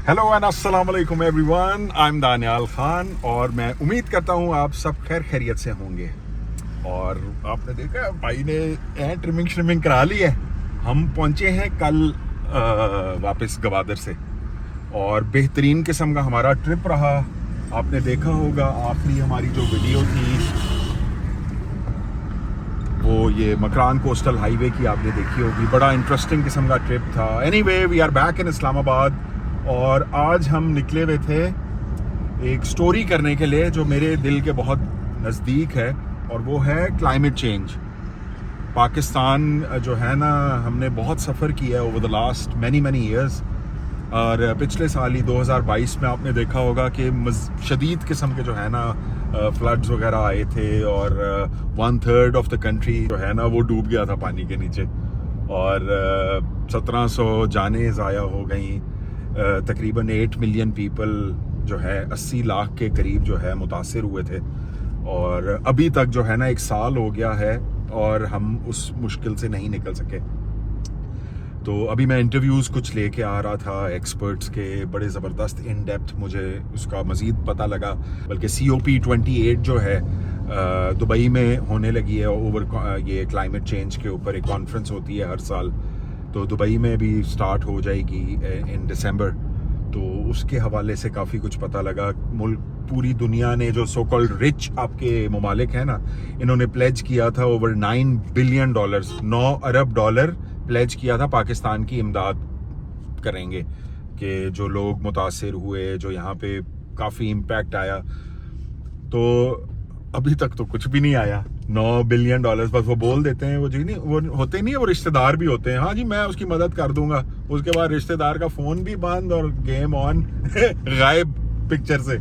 Hello and अस्सलाम वालेकुम everyone, I am Daniyal Khan और मैं उम्मीद करता हूँ आप सब खैर खैरियत से होंगे। और आपने देखा भाई ने ट्रिमिंग श्रिमिंग करा ली है। हम पहुँचे हैं कल वापस गवादर से और बेहतरीन किस्म का हमारा ट्रिप रहा। आपने देखा होगा आखिरी हमारी जो वीडियो थी वो ये मकरान कोस्टल हाईवे की आपने देखी होगी। बड़ा इंटरेस्टिंग किस्म का ट्रिप था। Anyway we are back in Islamabad और आज हम निकले हुए थे एक स्टोरी करने के लिए जो मेरे दिल के बहुत नज़दीक है और वो है क्लाइमेट चेंज। पाकिस्तान जो है ना, हमने बहुत सफ़र किया है over the last many years और पिछले साल ही 2022 में आपने देखा होगा कि शदीद किस्म के जो है ना फ्लड्स वगैरह आए थे और 1/3 ऑफ द कंट्री जो है ना वो डूब गया था पानी के नीचे और 1700 जानें ज़ाया हो गई। तकरीबन 8 मिलियन पीपल जो है 80 लाख के करीब जो है मुतासिर हुए थे और अभी तक जो है ना 1 साल हो गया है और हम उस मुश्किल से नहीं निकल सके। तो अभी मैं इंटरव्यूज़ कुछ लेके आ रहा था एक्सपर्ट्स के, बड़े ज़बरदस्त इन डेप्थ मुझे उसका मज़ीद पता लगा। बल्कि COP28 जो है दुबई में होने लगी है ओवर ये क्लाइमेट चेंज के ऊपर एक कॉन्फ्रेंस होती है हर साल, तो दुबई में भी स्टार्ट हो जाएगी इन दिसंबर। तो उसके हवाले से काफ़ी कुछ पता लगा। मुल्क पूरी दुनिया ने जो सो कॉल्ड रिच आपके ममालिक हैं ना, इन्होंने प्लेज किया था ओवर $9 बिलियन, 9 अरब डॉलर प्लेज किया था पाकिस्तान की इमदाद करेंगे कि जो लोग मुतासिर हुए, जो यहाँ पे काफ़ी इम्पैक्ट आया। तो अभी तक तो कुछ भी नहीं आया। $9 बिलियन बस वो बोल देते हैं, वो जी नहीं, वो होते नहीं है, वो रिश्तेदार भी होते हैं। हाँ जी मैं उसकी मदद कर दूंगा, उसके बाद रिश्तेदार का फ़ोन भी बंद और गेम ऑन गायब पिक्चर से।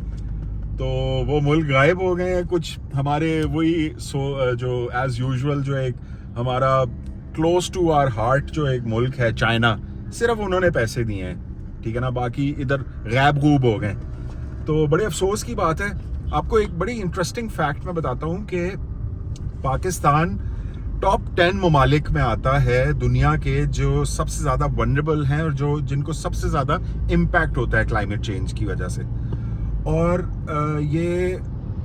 तो वो मुल्क गायब हो गए हैं कुछ हमारे वही जो एज यूजुअल जो एक हमारा क्लोज टू आवर हार्ट जो एक मुल्क है चाइना, सिर्फ उन्होंने पैसे दिए हैं, ठीक है ना, बाकी इधर गैब गूब हो गए। तो बड़े अफसोस की बात है। आपको एक बड़ी इंटरेस्टिंग फैक्ट मैं बताता हूँ कि पाकिस्तान टॉप 10 ममालिक में आता है दुनिया के जो सबसे ज़्यादा वनरेबल हैं और जो जिनको सबसे ज़्यादा इम्पैक्ट होता है क्लाइमेट चेंज की वजह से। और ये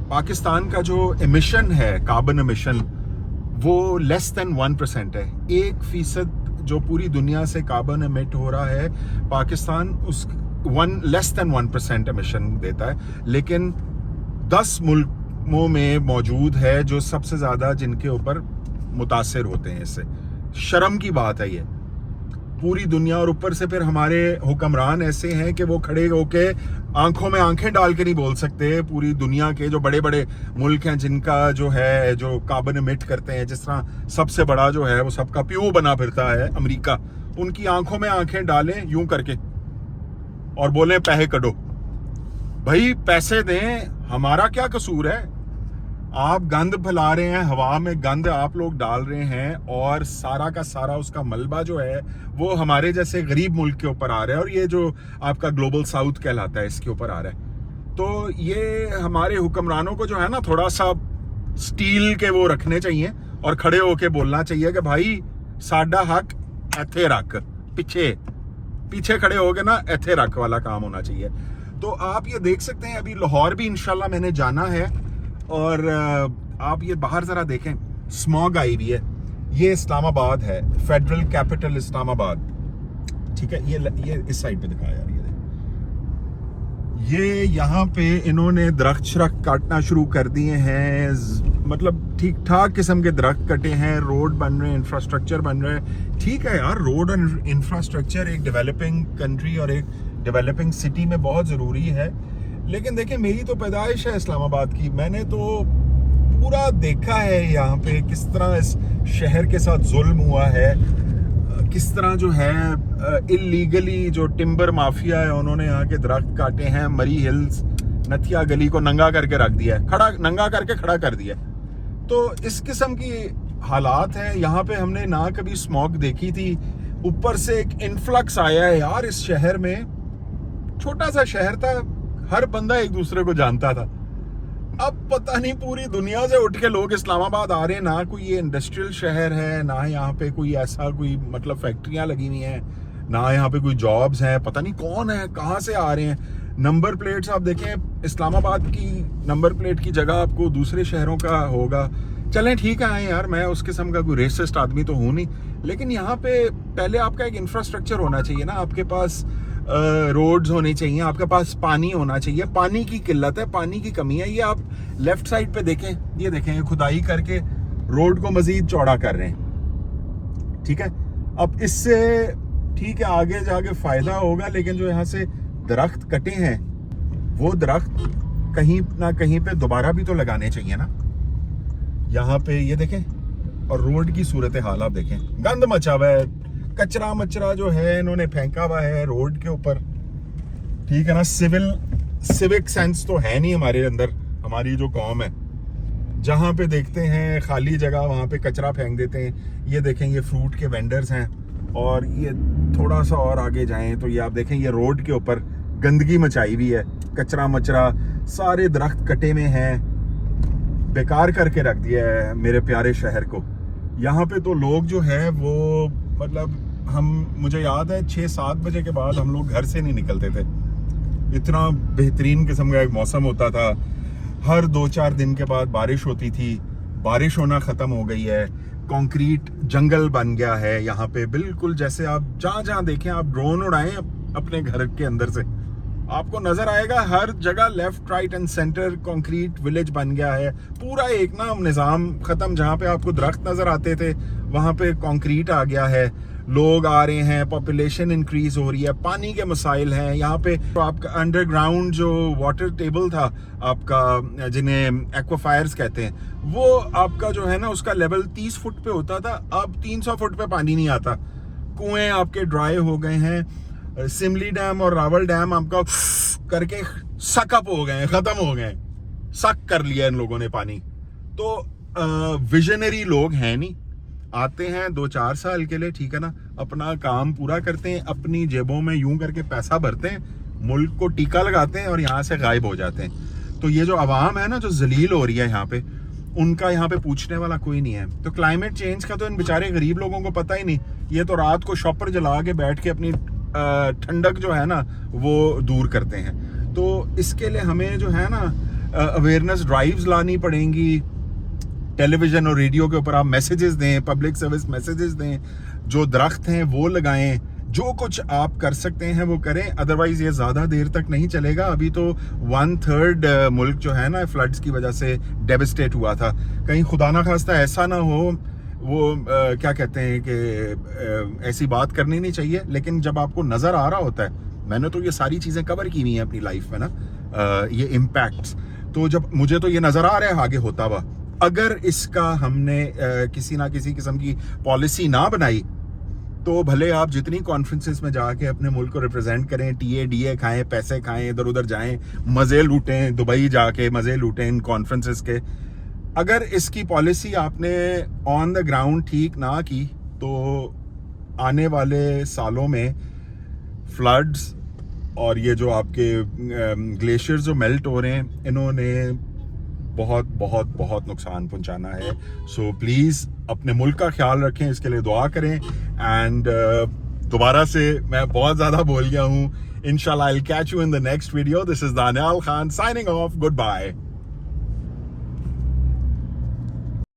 पाकिस्तान का जो एमिशन है, कार्बन एमिशन, वो लेस देन 1% है। 1% जो पूरी दुनिया से कार्बन एमिट हो रहा है, पाकिस्तान उस लेस देन 1% एमिशन देता है। लेकिन 10 मुल्कों में मौजूद है जो सबसे ज़्यादा जिनके ऊपर मुतासिर होते हैं इससे। शर्म की बात है ये पूरी दुनिया। और ऊपर से फिर हमारे हुक्मरान ऐसे हैं कि वो खड़े होके आंखों में आंखें डाल के नहीं बोल सकते। पूरी दुनिया के जो बड़े बड़े मुल्क हैं जिनका जो है जो कार्बन एमिट करते हैं, जिस तरह सबसे बड़ा जो है वो सबका प्यू बना फिरता है अमेरिका, उनकी आंखों में आंखें डालें यूं करके और बोले पैसे कटो। भाई पैसे दें, हमारा क्या कसूर है? आप गंद फैला रहे हैं, हवा में गंद आप लोग डाल रहे हैं और सारा का सारा उसका मलबा जो है वो हमारे जैसे गरीब मुल्क के ऊपर आ रहा है और ये जो आपका ग्लोबल साउथ कहलाता है इसके ऊपर आ रहा है। तो ये हमारे हुक्मरानों को जो है ना थोड़ा सा स्टील के वो रखने चाहिए और खड़े होके बोलना चाहिए कि भाई साडा हक एथे रख, पीछे खड़े होके ना एथे रख वाला काम होना चाहिए। तो आप ये देख सकते हैं अभी लाहौर भी इंशाल्लाह मैंने जाना है और आप ये बाहर जरा देखें, स्मॉग आई हुई है। ये इस्लामाबाद है, फेडरल कैपिटल इस्लामाबाद, ठीक है। ये इस साइड पे दिखाया यार, ये यहाँ पे इन्होंने दरख्त शरख्त काटना शुरू कर दिए हैं। मतलब ठीक ठाक किस्म के दरख्त कटे हैं, रोड बन रहे हैं, इंफ्रास्ट्रक्चर बन रहे हैं। ठीक है यार, रोड और इंफ्रास्ट्रक्चर एक डेवलपिंग कंट्री और एक डेवलपिंग सिटी में बहुत ज़रूरी है। लेकिन देखिए मेरी तो पैदाइश है इस्लामाबाद की, मैंने तो पूरा देखा है यहाँ पे किस तरह इस शहर के साथ जुल्म हुआ है, किस तरह जो है इलीगली जो टिम्बर माफिया है उन्होंने यहाँ के दरख्त काटे हैं। मरी हिल्स, नथिया गली को नंगा करके रख दिया है, नंगा करके खड़ा कर दिया। तो इस किस्म की हालात हैं यहाँ पे। हमने ना कभी स्मॉग देखी थी, ऊपर से एक इन्फ्लक्स आया है यार इस शहर में। छोटा सा शहर था, हर बंदा एक दूसरे को जानता था। अब पता नहीं पूरी दुनिया से उठ के लोग इस्लामाबाद आ रहे हैं। ना कोई ये इंडस्ट्रियल शहर है, ना यहाँ पे कोई ऐसा कोई मतलब फैक्ट्रियाँ लगी हुई हैं, ना यहाँ पे कोई जॉब्स हैं, पता नहीं कौन है, कहाँ से आ रहे हैं। नंबर प्लेट्स आप देखें, इस्लामाबाद की नंबर प्लेट की जगह आपको दूसरे शहरों का होगा। चलें ठीक है, आए यार, मैं उस किस्म का कोई रेसिस्ट आदमी तो हूँ नहीं, लेकिन यहाँ पे पहले आपका एक इंफ्रास्ट्रक्चर होना चाहिए ना, आपके पास रोड्स होने चाहिए, आपके पास पानी होना चाहिए। पानी की किल्लत है, पानी की कमी है। ये आप लेफ्ट साइड पे देखें, ये देखें, ये खुदाई करके रोड को मजीद चौड़ा कर रहे हैं, ठीक है। अब इससे ठीक है आगे जाके फायदा होगा, लेकिन जो यहाँ से दरख्त कटे हैं वो दरख्त कहीं ना कहीं पे दोबारा भी तो लगाने चाहिए ना। यहाँ पे ये देखें, और रोड की सूरत हाल आप देखें, गंद मचा हुआ है, कचरा मचरा जो है इन्होंने फेंका हुआ है रोड के ऊपर, ठीक है ना। सिविक सेंस तो है नहीं हमारे अंदर, हमारी जो कौम है, जहाँ पे देखते हैं खाली जगह वहाँ पे कचरा फेंक देते हैं। ये देखें, ये फ्रूट के वेंडर्स हैं, और ये थोड़ा सा और आगे जाएं तो ये आप देखें, ये रोड के ऊपर गंदगी मचाई हुई है, कचरा मचरा, सारे दरख्त कटे में हैं, बेकार करके रख दिया है मेरे प्यारे शहर को। यहाँ पे तो लोग जो है वो मतलब मुझे याद है 6-7 बजे के बाद हम लोग घर से नहीं निकलते थे। इतना बेहतरीन किस्म का एक मौसम होता था, हर 2-4 दिन के बाद बारिश होती थी। बारिश होना ख़त्म हो गई है, कंक्रीट जंगल बन गया है यहाँ पे, बिल्कुल जैसे आप जहाँ देखें, आप ड्रोन उड़ाएं अपने घर के अंदर से, आपको नजर आएगा हर जगह left right and centre concrete village बन गया है। पूरा एक ना निज़ाम ख़त्म, जहाँ पे आपको दरख्त नजर आते थे वहाँ पे कंक्रीट आ गया है। लोग आ रहे हैं, पॉपुलेशन इंक्रीज हो रही है, पानी के मसाइल हैं यहाँ पे। तो आपका अंडरग्राउंड जो वाटर टेबल था आपका, जिन्हें एक्वाफायर्स कहते हैं, वो आपका जो है ना उसका लेवल 30 फुट पे होता था, अब 300 फुट पे पानी नहीं आता। कुएं आपके ड्राई हो गए हैं, सिमली डैम और रावल डैम आपका करके सकअप हो गए, खत्म हो गए, सक कर लिया इन लोगों ने पानी। तो विजनरी लोग हैं नहीं, आते हैं 2-4 साल के लिए, ठीक है ना, अपना काम पूरा करते हैं, अपनी जेबों में यूं करके पैसा भरते हैं, मुल्क को टीका लगाते हैं और यहाँ से गायब हो जाते हैं। तो ये जो आवाम है ना जो जलील हो रही है यहाँ पे, उनका यहाँ पे पूछने वाला कोई नहीं है। तो क्लाइमेट चेंज का तो इन बेचारे गरीब लोगों को पता ही नहीं, ये तो रात को शॉपर जला के बैठ के अपनी ठंडक जो है ना वो दूर करते हैं। तो इसके लिए हमें जो है ना अवेयरनेस ड्राइव्स लानी पड़ेंगी। टेलीविजन और रेडियो के ऊपर आप मैसेजेस दें, पब्लिक सर्विस मैसेजेस दें, जो दरख्त हैं वो लगाएं, जो कुछ आप कर सकते हैं वो करें। अदरवाइज ये ज़्यादा देर तक नहीं चलेगा। अभी तो 1/3 मुल्क जो है ना फ्लड्स की वजह से डेविस्टेट हुआ था। कहीं खुदा ना खास्ता ऐसा ना हो, वो क्या कहते हैं कि ऐसी बात करनी नहीं चाहिए, लेकिन जब आपको नज़र आ रहा होता है, मैंने तो ये सारी चीज़ें कवर की हुई हैं अपनी लाइफ में ना, ये इम्पैक्ट्स, तो जब मुझे तो ये नज़र आ रहा है आगे होता हुआ, अगर इसका हमने किसी ना किसी किस्म की पॉलिसी ना बनाई, तो भले आप जितनी कॉन्फ्रेंसेस में जाके अपने मुल्क को रिप्रेजेंट करें, टीए खाएं, पैसे खाएं, इधर उधर जाएं, मज़े लूटें, दुबई जाके मज़े लूटें इन कॉन्फ्रेंसेस के, अगर इसकी पॉलिसी आपने ऑन द ग्राउंड ठीक ना की, तो आने वाले सालों में फ्लड्स और ये जो आपके ग्लेशियर्स जो मेल्ट हो रहे हैं, इन्होंने बहुत बहुत बहुत नुकसान पहुंचाना है। सो प्लीज़ अपने मुल्क का ख्याल रखें, इसके लिए दुआ करें। एंड दोबारा से मैं बहुत ज़्यादा बोल गया हूँ। इंशाल्लाह I will catch you in the next video. This is Daniyal Khan signing off. Good bye.